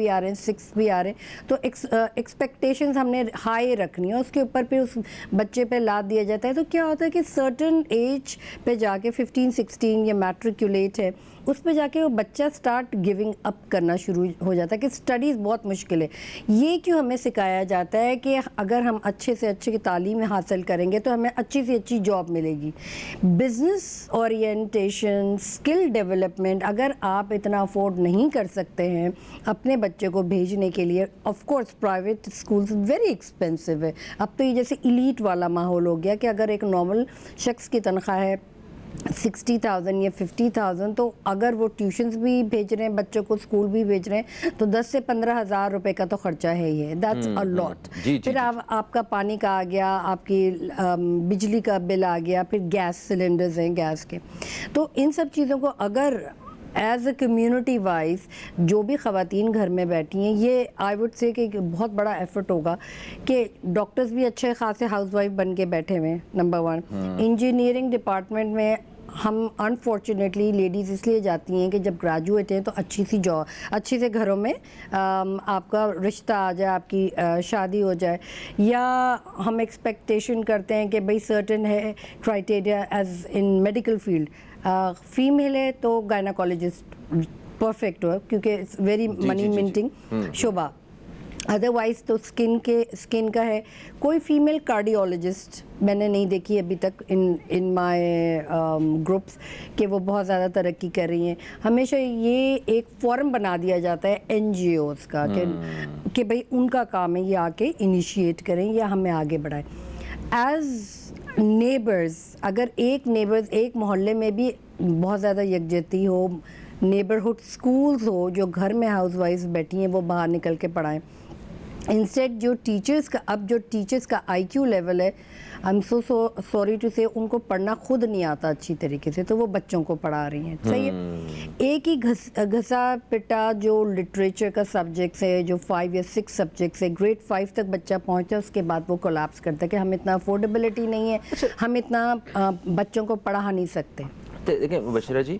بھی آ رہے ہیں 6 بھی آ رہے ہیں, تو ایکسپیکٹیشنز ہم نے ہائی رکھنی ہے, اس کے اوپر پھر اس بچے پہ لاد دیا جاتا ہے. تو کیا ہوتا ہے کہ سرٹن ایج پہ جا کے 15-16 یا میٹریکولیٹ ہے, اس پہ جا کے وہ بچہ سٹارٹ گیونگ اپ کرنا شروع ہو جاتا ہے کہ اسٹڈیز بہت مشکل ہے. یہ کیوں ہمیں سکھایا جاتا ہے کہ اگر ہم اچھے سے اچھی تعلیم حاصل کریں گے تو ہمیں اچھی سے اچھی جاب ملے گی. بزنس اورینٹیشن, اسکل ڈیولپمنٹ, اگر آپ اتنا افورڈ نہیں کر سکتے ہیں اپنے بچے کو بھیجنے کے لیے, of course private schools very expensive ہے. اب تو یہ جیسے ایلیٹ والا ماحول ہو گیا کہ اگر ایک نارمل شخص کی تنخواہ ہے 60,000 یا 50,000, تو اگر وہ ٹیوشنز بھی بھیج رہے ہیں بچوں کو, اسکول بھی بھیج رہے ہیں, تو 10 سے 15,000 روپے کا تو خرچہ ہے ہی ہے. دیٹس اے لاٹ. پھر آپ کا پانی کا آ گیا, آپ کی بجلی کا بل آ گیا, پھر گیس سلنڈرز ہیں گیس کے. تو ان سب چیزوں کو اگر ایز اے کمیونٹی وائز جو بھی خواتین گھر میں بیٹھی ہیں, یہ آئی وڈ سے کہ بہت بڑا ایفرٹ ہوگا کہ ڈاکٹرز بھی اچھے خاصے ہاؤس وائف بن کے بیٹھے ہوئے ہیں. نمبر 1, انجینئرنگ ڈپارٹمنٹ میں ہم انفارچونیٹلی لیڈیز اس لیے جاتی ہیں کہ جب گریجویٹ ہیں تو اچھی سی جاب, اچھی سے گھروں میں آپ کا رشتہ آ جائے, آپ کی شادی ہو جائے, یا ہم ایکسپیکٹیشن کرتے ہیں کہ بھئی سرٹن ہے criteria as in medical field, female ہے تو گائناکالوجسٹ پرفیکٹ ہو کیونکہ اٹس ویری منی منٹنگ شعبہ. ادروائز تو اسکن کا ہے, کوئی فیمیل کارڈیولوجسٹ میں نے نہیں دیکھی ابھی تک ان مائی گروپس کہ وہ بہت زیادہ ترقی کر رہی ہیں. ہمیشہ یہ ایک فورم بنا دیا جاتا ہے NGOs کا کہ بھئی ان کا کام ہے یہ آ کے انیشیٹ کریں یا ہمیں آگے بڑھائیں. ایز نیبرز, اگر ایک محلے میں بھی بہت زیادہ یکجہتی ہو, نیبرہڈ اسکولز ہو جو گھر میں ہاؤس وائف بیٹھی ہیں وہ باہر نکل کے پڑھائیں. انسٹیڈ جو ٹیچرز کا آئی کیو لیول ہے, I am so sorry to سے, ان کو پڑھنا خود نہیں آتا اچھی طریقے سے, تو وہ بچوں کو پڑھا رہی ہیں. صحیح ہے. ایک ہی گھسا پٹا جو لٹریچر کا سبجیکٹس ہے, جو 5 یا 6 سبجیکٹس ہے, گریڈ 5 تک بچہ پہنچتا ہے, اس کے بعد وہ کولیپس کرتا ہے کہ ہم اتنا افورڈیبلٹی نہیں ہے, ہم اتنا بچوں کو پڑھا نہیں سکتے. دیکھیں بشرا جی,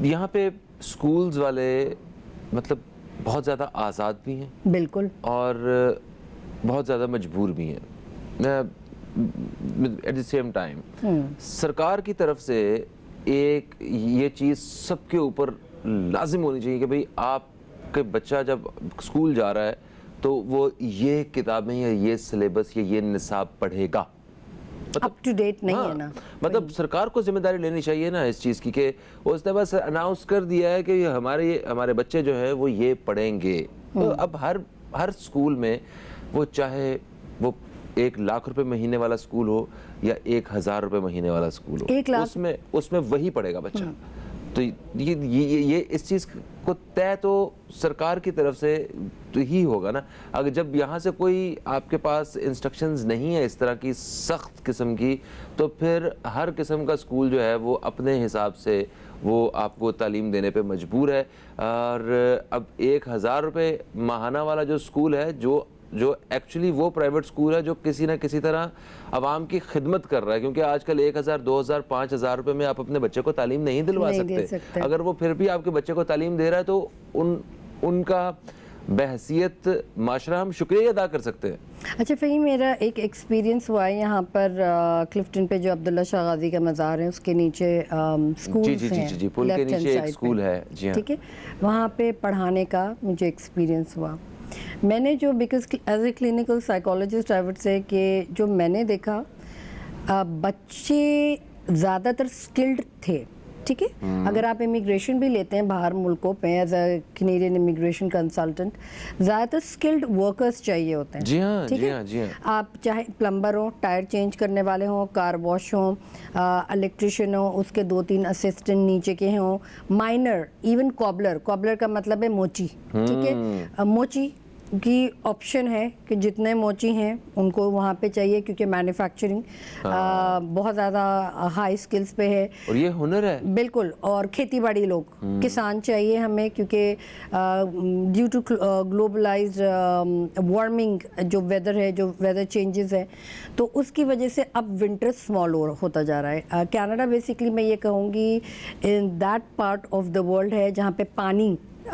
یہاں پہ اسکولز والے مطلب بہت زیادہ آزاد بھی ہیں, بالکل, اور بہت زیادہ مجبور بھی ہیں. ایٹ دی سیم ٹائم سرکار کی طرف سے ایک یہ چیز سب کے اوپر لازم ہونی چاہیے کہ بھئی آپ کے بچہ جب اسکول جا رہا ہے تو وہ یہ کتابیں یا یہ سلیبس یا یہ نصاب پڑھے گا. اپ ٹو ڈیٹ نہیں ہے نا. مطلب سرکار کو ذمہ داری لینی چاہیے نا اس چیز کی کہ اس نے بس اناؤنس کر دیا ہے کہ ہمارے بچے جو ہیں وہ یہ پڑھیں گے. تو اب ہر اسکول میں وہ چاہے وہ 1 لاکھ روپے مہینے والا اسکول ہو یا 1,000 روپے مہینے والا اسکول ہو, اس میں وہی پڑھے گا بچہ. تو یہ اس چیز کو طے تو سرکار کی طرف سے تو ہی ہوگا نا. اگر جب یہاں سے کوئی آپ کے پاس انسٹرکشنز نہیں ہے اس طرح کی سخت قسم کی, تو پھر ہر قسم کا اسکول جو ہے وہ اپنے حساب سے وہ آپ کو تعلیم دینے پہ مجبور ہے. اور اب 1,000 روپے ماہانہ والا جو اسکول ہے, جو ایکچولی وہ پرائیویٹ اسکول ہے جو کسی نہ کسی طرح عوام کی خدمت کر رہا ہے, کیونکہ آج کل 1,000 2,000 5,000 روپے میں آپ اپنے بچے کو تعلیم نہیں دلوا سکتے. اگر وہ پھر بھی آپ کے بچے کو تعلیم دے رہا ہے تو ان کا بحیثیت معاشرہ ہم شکریہ ادا کر سکتے ہیں. اچھا فہیم, میرا ایک ایکسپیرینس ہوا ہے یہاں پر کلفٹن پہ جو عبداللہ شاہ غازی کا مزار ہے اس کے نیچے اسکولز ہیں, جی پل کے نیچے ایک اسکول ہے. جی ٹھیک ہے, وہاں پہ پڑھانے کا مجھے ایکسپیرینس ہوا. میں نے جو because as a clinical psychologist I would سے کہ جو میں نے دیکھا بچے زیادہ تر اسکلڈ تھے. ٹھیک ہے, اگر آپ امیگریشن بھی لیتے ہیں باہر ملکوں پہ as a Canadian immigration consultant, زیادہ تر اسکلڈ ورکرز چاہیے ہوتے ہیں. جی ہاں, ٹھیک ہے, آپ چاہے پلمبر ہوں, ٹائر چینج کرنے والے ہوں, کار واش ہوں, الیکٹریشین ہوں, اس کے 2-3 اسسٹنٹ نیچے کے ہوں, مائنر, ایون کوبلر کا مطلب ہے موچی. ٹھیک ہے, موچی کی آپشن ہے کہ جتنے موچی ہیں ان کو وہاں پہ چاہیے کیونکہ مینوفیکچرنگ بہت زیادہ ہائی سکلز پہ ہے اور یہ ہنر ہے. بالکل, اور کھیتی باڑی لوگ کسان چاہیے ہمیں کیونکہ ڈیو ٹو گلوبلائزڈ وارمنگ جو ویدر ہے, جو ویدر چینجز ہے, تو اس کی وجہ سے اب ونٹر اسمال ہوتا جا رہا ہے. کینیڈا بیسکلی میں یہ کہوں گی in that part of the world ہے جہاں پہ پانی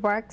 bark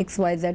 XYZ,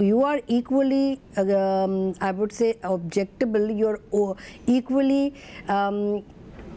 you are equally I would say objectable, you're equally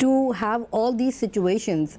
to have all these situations।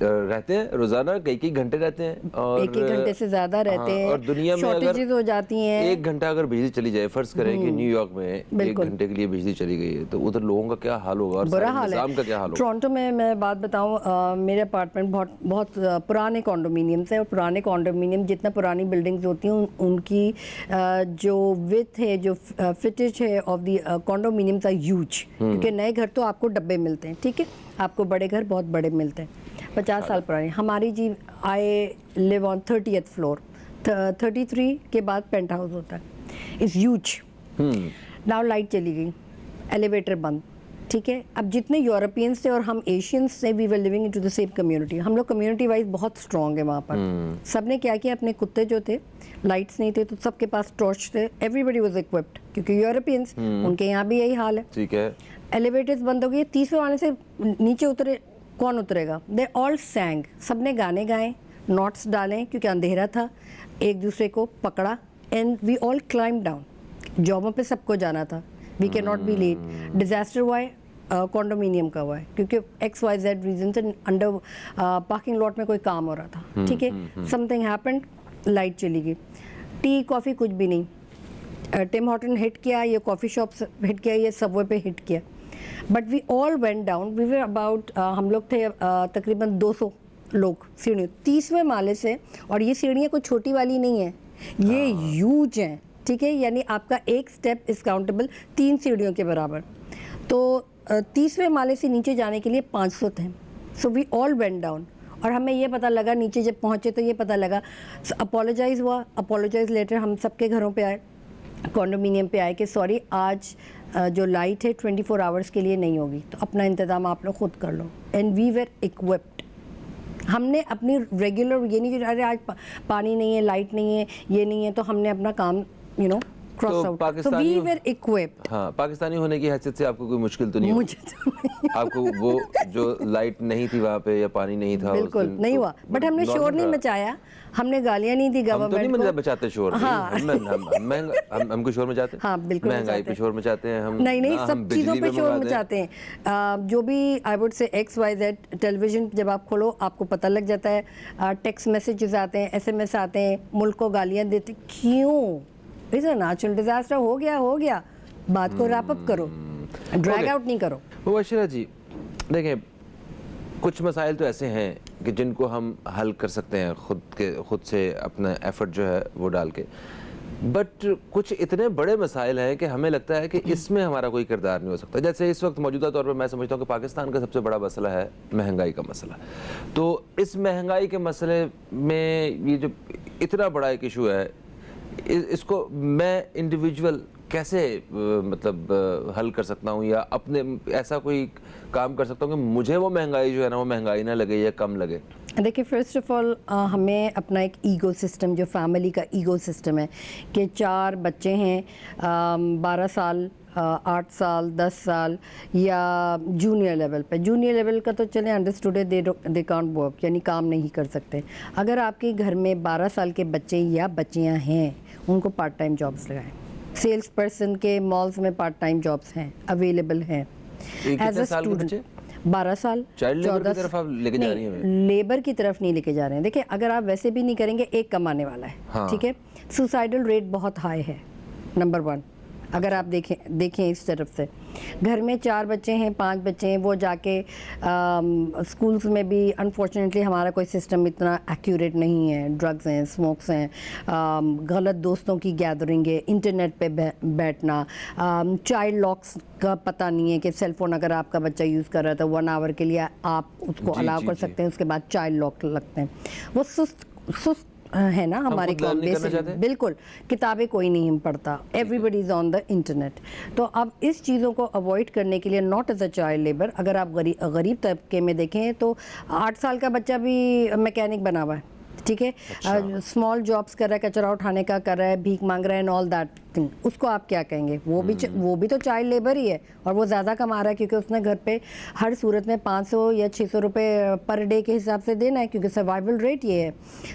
رہتے ہیں روزانہ کئی گھنٹے رہتے ہیں اور ایک گھنٹے سے زیادہ رہتے ہیں اور دنیا میں شارٹیجز ہو جاتی ہیں. ایک گھنٹہ اگر بجلی چلی جائے, فرض کریں کہ نیو یارک میں ایک گھنٹے کے لیے بجلی چلی گئی ہے, تو ادھر لوگوں کا کیا حال ہوگا اور برا حال ہے. نظام کا کیا حال ہوگا؟ ٹورانٹو میں بات بتاؤں, میرے اپارٹمنٹ بہت پرانے کانڈومینیمس ہیں, اور پرانے کانڈومینیم جتنا پرانی بلڈنگز ہوتی ہیں ان کی جو وڈتھ ہے, جو فٹیج ہے آف دی کانڈومینیمس آر ہیوج, کیونکہ نئے گھر تو آپ کو ڈبے ملتے ہیں, ٹھیک ہے, آپ کو بڑے گھر بہت بڑے ملتے ہیں. 50 سال پرانی ہماری جی, آئی لیو آن 30th فلور, 33 کے بعد پینٹ ہاؤس ہوتا ہے, از ہیوج. ناؤ لائٹ چلی گئی, ایلیویٹر بند, ٹھیک ہے. اب جتنے یورپینس تھے اور ہم ایشینس تھے, we were living in to the same community, ہم لوگ کمیونٹی وائز بہت اسٹرانگ ہے وہاں پر. سب نے کیا کیا, اپنے کتے جو تھے, لائٹس نہیں تھے تو سب کے پاس ٹارچ تھے, ایوری بڈی واز اکوپڈ, کیونکہ یورپینس ان کے یہاں بھی یہی حال ہے. ٹھیک ہے. ایلیویٹرز بند ہو گئے, 30ویں والے سے نیچے اترے, کون اترے گا؟ دے آل سینگ, سب نے گانے گائے, نوٹس ڈالیں کیونکہ اندھیرا تھا, ایک دوسرے کو پکڑا, and we all climb down. جابوں پہ سب کو جانا تھا, we can not be late. Disaster ہوا ہے, کانڈومینیم کا ہوا ہے, کیونکہ XYZ ریزن سے انڈر پارکنگ لاٹ میں کوئی کام ہو رہا تھا, ٹھیک ہے. سم تھنگ ہیپنڈ, لائٹ چلی گئی, ٹی کافی کچھ بھی نہیں. ٹم ہارٹن ہٹ کیا, یہ کافی شاپس ہٹ کیا, یہ سب وے پہ ہٹ کیا, but we all went down. We were about, ہم لوگ تھے تقریباً 200 لوگ سیڑھیوں, 30ویں مالے سے. اور یہ سیڑھیاں کوئی چھوٹی والی نہیں ہیں, یہ ہیوج ہیں, ٹھیک ہے, یعنی آپ کا ایک سٹیپ از کاؤنٹیبل 3 سیڑھیوں کے برابر. تو 30ویں مالے سے نیچے جانے کے لیے 500 تھے. سو وی آل وینٹ ڈاؤن, اور ہمیں یہ پتہ لگا نیچے جب پہنچے تو یہ پتہ لگا, اپولوجائز ہوا, اپولوجائز لیٹر ہم سب کے گھروں پہ آئے, کانڈومینیم پہ آئے کہ سوری آج جو لائٹ ہے 24 آورس کے لیے نہیں ہوگی, تو اپنا انتظام آپ لوگ خود کر لو. And we were equipped. ہم نے اپنی ریگولر, یہ نہیں کہ ارے آج پانی نہیں ہے, لائٹ نہیں ہے, یہ نہیں ہے, تو ہم نے اپنا کام کراس آؤٹ. سو وی ور اکوپڈ. ہاں, پاکستانی ہونے کی حیثیت سے آپ کو کوئی مشکل تو نہیں ہوئی؟ مجھے تو نہیں, آپ کو وہ جو لائٹ نہیں تھی وہاں پہ یا پانی نہیں تھا, بالکل نہیں ہوا, بٹ ہم نے شور نہیں مچایا, ہم نے گالیاں نہیں دی گورنمنٹ کو. ہم بچاتے شور, ہم کو شور مچاتے ہیں, ہاں بالکل, مہنگائی پہ شور مچاتے ہیں ہم, نہیں سب چیزوں پہ شور مچاتے ہیں. جو بھی I would say XYZ television جب آپ کھولو آپ کو پتہ لگ جاتا ہے, ٹیکسٹ میسیجز آتے ہیں, SMS آتے ہیں, ملک کو گالیاں دیتے. کیوں؟ اٹس اے نیچرل ڈیزاسٹر, ہو گیا, بات کو ریپ اپ کرو, ڈریگ آؤٹ نہیں کرو. مبشرہ جی دیکھیں, کچھ مسائل تو ایسے ہیں کہ جن کو ہم حل کر سکتے ہیں خود سے اپنا ایفرٹ جو ہے وہ ڈال کے, بٹ کچھ اتنے بڑے مسائل ہیں کہ ہمیں لگتا ہے کہ اس میں ہمارا کوئی کردار نہیں ہو سکتا. جیسے اس وقت موجودہ طور پر میں سمجھتا ہوں کہ پاکستان کا سب سے بڑا مسئلہ ہے مہنگائی کا مسئلہ. تو اس مہنگائی کے مسئلے میں یہ جو اتنا بڑا ایک ایشو ہے, اس کو میں انڈیویجول کیسے مطلب حل کر سکتا ہوں, یا اپنے ایسا کوئی کام کر سکتا ہوں کہ مجھے وہ مہنگائی جو ہے نا وہ مہنگائی نہ لگے یا کم لگے؟ دیکھیے, فرسٹ آف آل ہمیں اپنا ایک ایگو سسٹم, جو فیملی کا ایگو سسٹم ہے کہ 4 بچے ہیں, 12 سال, 8 سال, 10 سال, یا جونیئر لیول پہ. جونیئر لیول کا تو چلیں انڈرسٹوڈ ہے, دے کانٹ ورک, یعنی کام نہیں کر سکتے. اگر آپ کے گھر میں 12 سال کے بچے یا بچیاں ہیں, ان کو پارٹ ٹائم جابس لگائیں. سیلس پرسن کے مالز میں پارٹ ٹائم جابس ہیں, اویلیبل ہیں. ایز اے اسٹوڈنٹ 12 سال, 14 لیبر کی طرف نہیں لے کے جا رہے ہیں. دیکھیں, اگر آپ ویسے بھی نہیں کریں گے, ایک کمانے والا ہے, ٹھیک ہے. سوسائڈل ریٹ بہت ہائی ہے, نمبر 1. اگر آپ دیکھیں اس طرف سے, گھر میں 4 بچے ہیں, 5 بچے ہیں, وہ جا کے اسکولس میں بھی انفارچونیٹلی ہمارا کوئی سسٹم اتنا ایکوریٹ نہیں ہے. ڈرگز ہیں, اسموکس ہیں, غلط دوستوں کی گیدرنگ ہے, انٹرنیٹ پہ بیٹھنا, چائلڈ لاکس کا پتہ نہیں ہے کہ سیل فون اگر آپ کا بچہ یوز کر رہا تھا 1 آور کے لیے آپ اس کو الاؤ کر سکتے ہیں, اس کے بعد چائلڈ لاک لگتے ہیں. وہ سست ہے نا ہماری قوم. بالکل, کتابیں کوئی نہیں پڑھتا, every body is on the internet. تو اب اس چیزوں کو اوائڈ کرنے کے لیے, not as a child labour, اگر آپ غریب طبقے میں دیکھیں تو 8 سال کا بچہ بھی میکینک بنا ہوا ہے, ٹھیک ہے, اسمال جابس کر رہا ہے, کچرا اٹھانے کا کر رہا ہے, بھیک مانگ رہا ہے, اینڈ آل دیٹ تھنگ. اس کو آپ کیا کہیں گے؟ وہ بھی تو چائلڈ لیبر ہی ہے, اور وہ زیادہ کما رہا ہے کیونکہ اس نے گھر پہ ہر صورت میں 500 یا 600 روپے پر ڈے کے حساب سے دینا ہے, کیونکہ سروائیول ریٹ یہ ہے.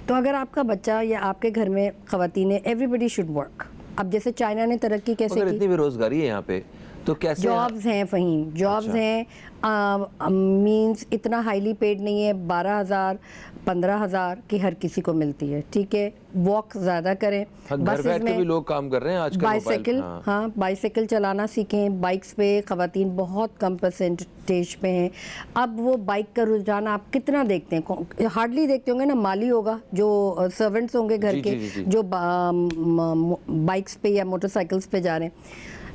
تو اگر آپ کا بچہ یا آپ کے گھر میں خواتین, ایوری بڈی شوڈ ورک. اب جیسے چائنا نے ترقی کیسے کی, اتنی بے روزگاری ہے یہاں پہ, تو کیسے جابز ہیں فہیم, جابز ہیں, مینس اتنا ہائیلی پیڈ نہیں ہے, 12,000 15,000 کی ہر کسی کو ملتی ہے, ٹھیک ہے. واک زیادہ کریں, گھر بسز بیٹھ کے میں بھی لوگ کام کر رہے ہیں آج کل, بائیسیکل, ہاں بائیسیکل چلانا سیکھیں. بائکس پہ خواتین بہت کم پرسنٹیج پہ ہیں. اب وہ بائک کا رجحان آپ کتنا دیکھتے ہیں, ہارڈلی دیکھتے ہوں گے نا, مالی ہوگا جو سرونٹس ہوں گے گھر کے جو بائکس پہ یا موٹر سائیکلس پہ جا رہے ہیں.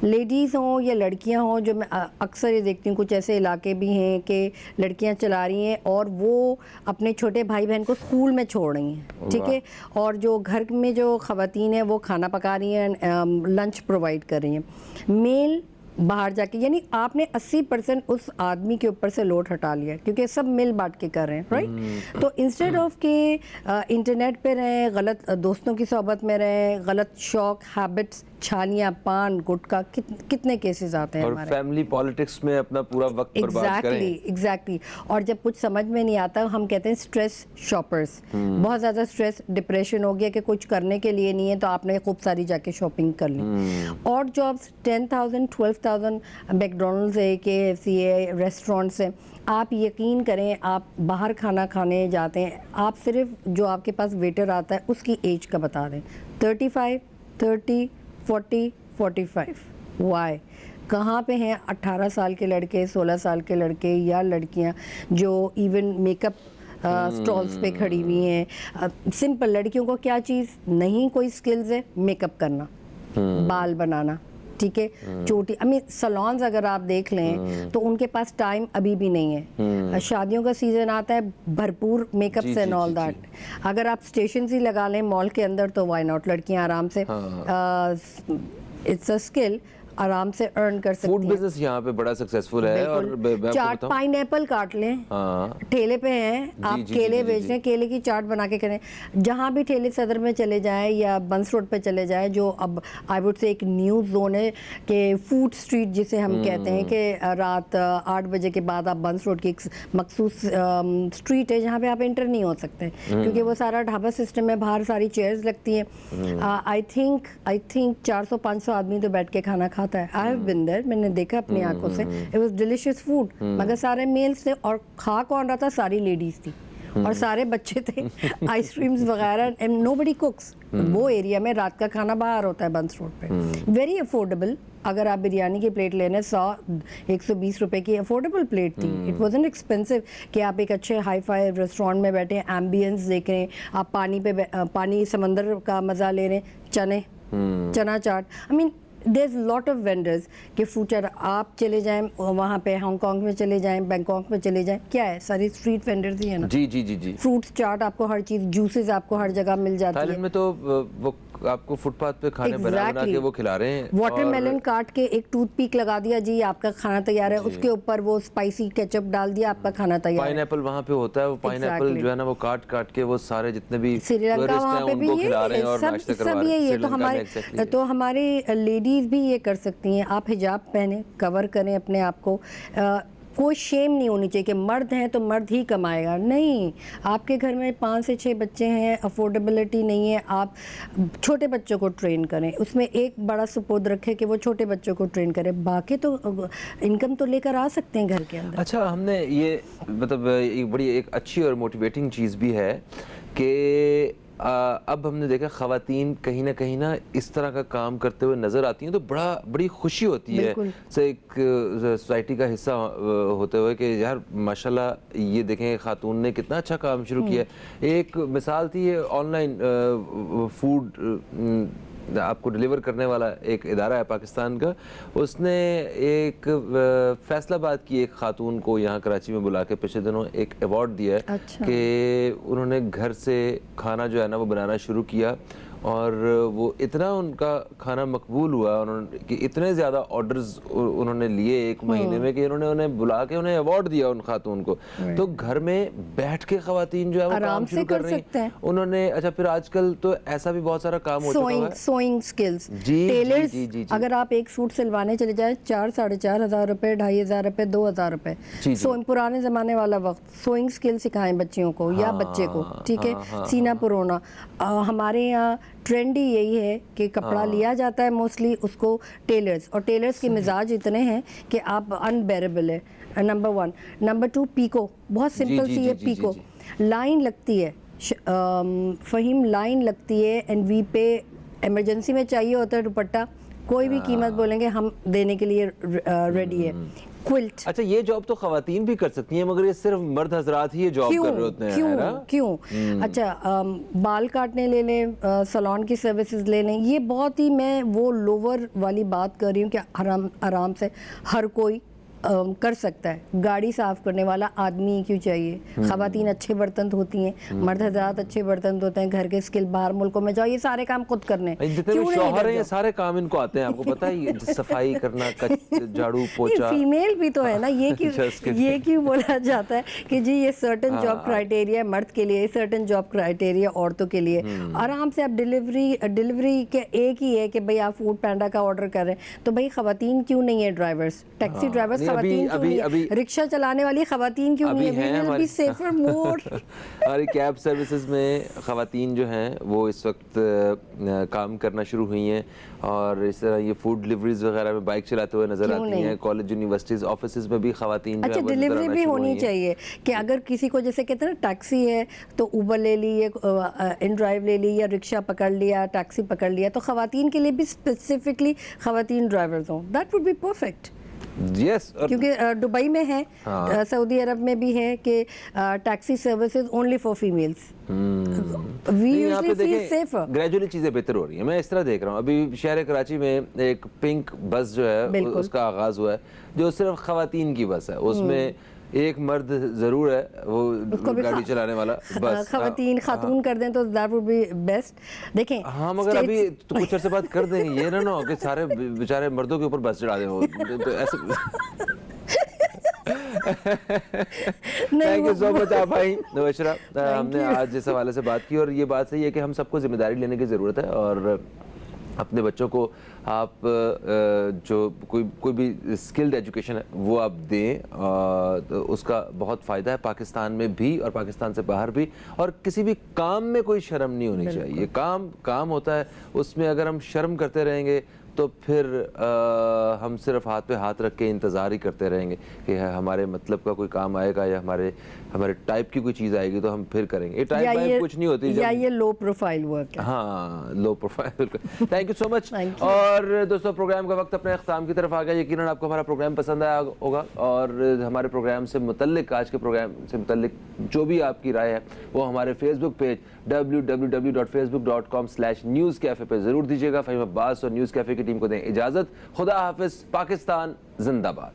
لیڈیز ہوں یا لڑکیاں ہوں, جو میں اکثر یہ دیکھتی ہوں, کچھ ایسے علاقے بھی ہیں کہ لڑکیاں چلا رہی ہیں اور وہ اپنے چھوٹے بھائی بہن کو اسکول میں چھوڑ رہی ہیں, ٹھیک ہے. اور جو گھر میں جو خواتین ہیں وہ کھانا پکا رہی ہیں, لنچ پرووائڈ کر رہی ہیں. میل باہر جا کے, یعنی آپ نے 80% اس آدمی کے اوپر سے لوڈ ہٹا لیا, کیونکہ سب مل بانٹ کے کر رہے ہیں, رائٹ. تو انسٹیڈ آف کہ انٹرنیٹ پہ رہیں, غلط دوستوں کی صحبت میں رہیں, غلط شوق, ہیبٹس, چھالیاں, پان, گٹکا, کتنے کیسز آتے ہیں اور ہمارے. فیملی پالیٹکس میں اپنا پورا وقت برباد کریں. ایگزیکٹلی. اور جب کچھ سمجھ میں نہیں آتا, ہم کہتے ہیں اسٹریس شاپرز, بہت زیادہ اسٹریس, ڈپریشن ہو گیا کہ کچھ کرنے کے لیے نہیں ہے, تو آپ نے خوب ساری جا کے شاپنگ کر لی. اور جابس 10,000 12,000, میکڈونلڈز ہے, KFC ہے, ریسٹورینٹس ہیں. آپ یقین کریں, آپ باہر کھانا کھانے جاتے ہیں, آپ صرف جو آپ کے پاس ویٹر آتا ہے اس کی ایج کا بتا دیں, 35 30 40 45. وائی, کہاں پہ ہیں 18 سال کے لڑکے, 16 سال کے لڑکے یا لڑکیاں جو ایون میک اپ اسٹالس پہ کھڑی ہوئی ہیں. سمپل لڑکیوں کو کیا چیز نہیں, کوئی سکلز ہے, میک اپ کرنا, بال بنانا, ٹھیک ہے, چوٹی, سلونز اگر آپ دیکھ لیں تو ان کے پاس ٹائم ابھی بھی نہیں ہے. شادیوں کا سیزن آتا ہے, بھرپور make ups and all that. اگر آپ اسٹیشنز ہی لگا لیں مال کے اندر تو وائی ناٹ, لڑکیاں آرام سے, اٹس اے اسکل, آرام سے ارن کر سکتی ہیں. فوڈ بزنس یہاں پہ بڑا سکسیسفل ہے. اور چاٹ, پائن ایپل کاٹ لیں, ٹھیلے پہ ہیں آپ, کیلے بیچ رہے ہیں, کیلے کی چاٹ بنا کے کریں. جہاں بھی ٹھیلے صدر میں چلے جائیں یا بنس روڈ پہ چلے جائیں, جو اب آئی وڈ سے ایک نیو زون ہے کہ فوڈ اسٹریٹ جسے ہم کہتے ہیں, کہ رات 8 بجے کے بعد آپ بنس روڈ کی ایک مخصوص اسٹریٹ ہے جہاں پہ آپ انٹر نہیں ہو سکتے, کیونکہ وہ سارا ڈھابا سسٹم ہے, باہر ساری چیئرز لگتی ہیں. آئی تھنک 400-500 آدمی تو بیٹھ کے کھانا کھاتا ہے. I have been there, میں نے دیکھا اپنی آنکھوں سے. It was delicious food, مگر سارے میلز تھے, اور کھا کون رہا تھا, ساری لیڈیز تھی اور سارے بچے تھے, آئس کریمز وغیرہ, and nobody cooks. وہ ایریا میں رات کا کھانا باہر ہوتا ہے بنس روڈ پہ, ویری افورڈیبل. اگر آپ بریانی کی پلیٹ لینے 100-120 روپے کی افورڈیبل پلیٹ تھی. اٹ وازنٹ ایکسپینسو کہ آپ ایک اچھے ہائی فائی ریسٹورینٹ میں بیٹھے, ایمبینس دیکھ رہے ہیں, آپ پانی پہ پانی سمندر کا مزہ لے رہے ہیں, چنا چاٹ. there's lot of vendors کہ فوڈ چاٹ, آپ چلے جائیں وہاں پہ, ہانگ کانگ میں چلے جائیں, بینکاک میں چلے جائیں, کیا ہے, ساری اسٹریٹ وینڈرز ہی ہیں نا. جی. فروٹس چاٹ آپ کو ہر چیز, جوسز آپ کو ہر جگہ مل جاتی ہے. تھائیلینڈ میں تو وہ آپ کو فٹ پاتھ پہ کھانے بنا کے وہ کھلا رہے ہیں. واٹر میلن کاٹ کے ایک ٹوتھ پیک لگا دیا, جی آپ کا کھانا تیار ہے, اس کے اوپر وہ اسپائسی کیچپ ڈال دیا, آپ کا کھانا تیار ہے. پائن ایپل وہاں پہ ہوتا ہے, وہ پائن ایپل جو ہے نا وہ کاٹ کے وہ سارے جتنے بھی سری لنکا وہاں پہ بھی یہ سب یہی ہے. تو ہماری لیڈیز بھی یہ کر سکتی ہیں, آپ حجاب پہنیں, کور کریں اپنے آپ کو. کوئی شیم نہیں ہونی چاہیے کہ مرد ہیں تو مرد ہی کمائے گا, نہیں. آپ کے گھر میں 5 سے 6 بچے ہیں, افورڈیبلٹی نہیں ہے, آپ چھوٹے بچوں کو ٹرین کریں, اس میں ایک بڑا سپورٹ رکھے کہ وہ چھوٹے بچوں کو ٹرین کرے, باقی تو انکم تو لے کر آ سکتے ہیں گھر کے اندر. اچھا, ہم نے یہ مطلب بڑی ایک اچھی اور موٹیویٹنگ چیز بھی ہے کہ اب ہم نے دیکھا خواتین کہیں نہ کہیں نا اس طرح کا کام کرتے ہوئے نظر آتی ہیں, تو بڑی خوشی ہوتی ہے ایک سوسائٹی کا حصہ ہوتے ہوئے کہ یار ماشاءاللہ یہ دیکھیں خاتون نے کتنا اچھا کام شروع کیا. ایک مثال تھی یہ آن لائن فوڈ آپ کو ڈیلیور کرنے والا ایک ادارہ ہے پاکستان کا, اس نے ایک فیصل آباد کی ایک خاتون کو یہاں کراچی میں بلا کے پچھلے دنوں ایک ایوارڈ دیا ہے کہ انہوں نے گھر سے کھانا جو ہے نا وہ بنانا شروع کیا, اور وہ اتنا ان کا کھانا مقبول ہوا کہ اتنے زیادہ آرڈرز انہوں نے لیے ایک مہینے میں کہ انہیں بلا کے انہیں ایوارڈ دیا ان خاتون کو. تو گھر میں بیٹھ کے خواتین جو ہے وہ کام شروع کر رہی ہیں انہوں نے. اچھا, پھر آج کل تو ایسا بھی بہت سارا کام ہو چکا ہے, سوئنگ سکلز, ٹیلرز. اگر آپ ایک سوٹ سلوانے چلے جائیں 4,500 روپے, 2,500 روپے, 2,000 روپے. پرانے زمانے والا وقت, سوئنگ سکل سکھائیں بچیوں کو یا بچے کو, ٹھیک ہے, سینہ پرونا. ہمارے یہاں ٹرینڈ ہی یہی ہے کہ کپڑا لیا جاتا ہے موسٹلی اس کو ٹیلرز، اور ٹیلرز کے مزاج اتنے ہیں کہ آپ انبیریبل ہے. نمبر 1. نمبر 2 پیکو، بہت سمپل سی ہے پیکو. لائن لگتی ہے فہیم، لائن لگتی ہے اینڈ وی پے. ایمرجنسی میں چاہیے ہوتا ہے دوپٹہ، کوئی بھی قیمت بولیں گے ہم دینے کے لیے ریڈی ہے. کوئلٹ. اچھا یہ جاب تو خواتین بھی کر سکتی ہیں مگر یہ صرف مرد حضرات ہی یہ جاب کر رہے ہوتے ہیں. کیوں؟ اچھا بال کاٹنے لے لیں، سلون کی سروسز لے لیں، یہ بہت ہی، میں وہ لوور والی بات کر رہی ہوں کہ آرام سے ہر کوئی کر سکتا ہے. گاڑی صاف کرنے والا آدمی کیوں چاہیے؟ خواتین اچھے برتن دھوتی ہیں، مرد حضرات اچھے برتن دھوتے ہیں. گھر کے اسکل باہر ملکوں میں جاؤ، یہ سارے کام خود کرنے. جتنے بھی شوہر ہیں یہ سارے کام ان کو آتے ہیں، آپ کو پتہ ہے، صفائی کرنا، جھاڑو پوچھا. فیمیل بھی تو ہے نا. یہ کیوں بولا جاتا ہے کہ جی یہ سرٹن جاب کرائٹیریا ہے مرد کے لیے، سرٹن جاب کرائٹیریا عورتوں کے لیے. آرام سے آپ ڈلیوری کے ایک ہی ہے کہ بھئی آپ فوڈ پینڈا کا آرڈر کر رہے ہیں، تو بھئی خواتین کیوں نہیں ہے ڈرائیورز، ٹیکسی ڈرائیورز خواتین کیوں نہیں ہے، رکشہ چلانے والی خواتین کیوں نہیں ہے؟ We will be safer more. ہماری کیب سروسز میں خواتین جو ہیں وہ اس وقت کام کرنا شروع ہوئی ہیں، اور اس طرح یہ فوڈ ڈلیوریز وغیرہ میں بائک چلاتے ہوئے نظر آتی ہیں. کالج یونیورسٹیز آفیسز میں بھی خواتین جو ہے اچھا ڈلیوری بھی ہونی چاہیے کہ اگر کسی کو جیسے کہتے ہیں نا ٹیکسی ہے تو اوبر لے لی، ان ڈرائیو لے لی، یا رکشہ پکڑ لیا، ٹیکسی پکڑ لیا، تو خواتین کے لیے بھی اسپیسیفکلی خواتین ڈرائیورز ہوں. That would be perfect. Yes, کیونکہ دبئی میں ہے، سعودی عرب میں بھی ہے کہ taxi services only for families. We usually feel safer. Gradually چیزیں بہتر ہو رہی ہیں. میں اس طرح دیکھ رہا ہوں ابھی شہر کراچی میں ایک پنک بس جو ہے اس کا آغاز ہوا ہے، جو صرف خواتین کی بس ہے. اس میں ایک مرد ضرور ہے وہ گاڑی چلانے والا، بس خاتون کر دیں تو دیٹ وڈ بی بیسٹ. دیکھیں ہاں مگر ابھی تو کچھ عرصے بعد کر دیں گے، یہ نہ ہو کہ سارے بیچارے مردوں کے اوپر بس چڑھا دیں وہ ایسے. تھینک یو سو مچ آپ آئیں نوشرہ. ہم نے آج اس حوالے سے بات کی، اور یہ بات صحیح ہے کہ ہم سب کو ذمہ داری لینے کی ضرورت ہے، اور اپنے بچوں کو آپ جو کوئی بھی اسکلڈ ایجوکیشن ہے وہ آپ دیں. اس کا بہت فائدہ ہے پاکستان میں بھی اور پاکستان سے باہر بھی. اور کسی بھی کام میں کوئی شرم نہیں ہونی چاہیے. کام ہوتا ہے، اس میں اگر ہم شرم کرتے رہیں گے تو پھر ہم صرف ہاتھ پہ ہاتھ رکھ کے انتظار ہی کرتے رہیں گے کہ ہمارے مطلب کا کوئی کام آئے گا یا ہمارے ٹائپ کی کوئی چیز آئے گی تو ہم پھر کریں گے. یہ ٹائپ وائپ کچھ نہیں ہوتی، یا یہ لو پروفائل ورک ہے. ہاں low profile. Thank you so much. اور دوستوں پروگرام کا وقت اپنے اختتام کی طرف آ گیا. یقیناً آپ کو ہمارا پروگرام پسند آیا ہوگا، اور ہمارے پروگرام سے متعلق، آج کے پروگرام سے متعلق جو بھی آپ کی رائے ہے وہ ہمارے فیس بک پیج www.facebook.com/newscafe پہ ضرور دیجیے گا. فہیم عباس اور نیوز کیفے کی ٹیم کو دیں اجازت. خدا حافظ. پاکستان زندہ باد.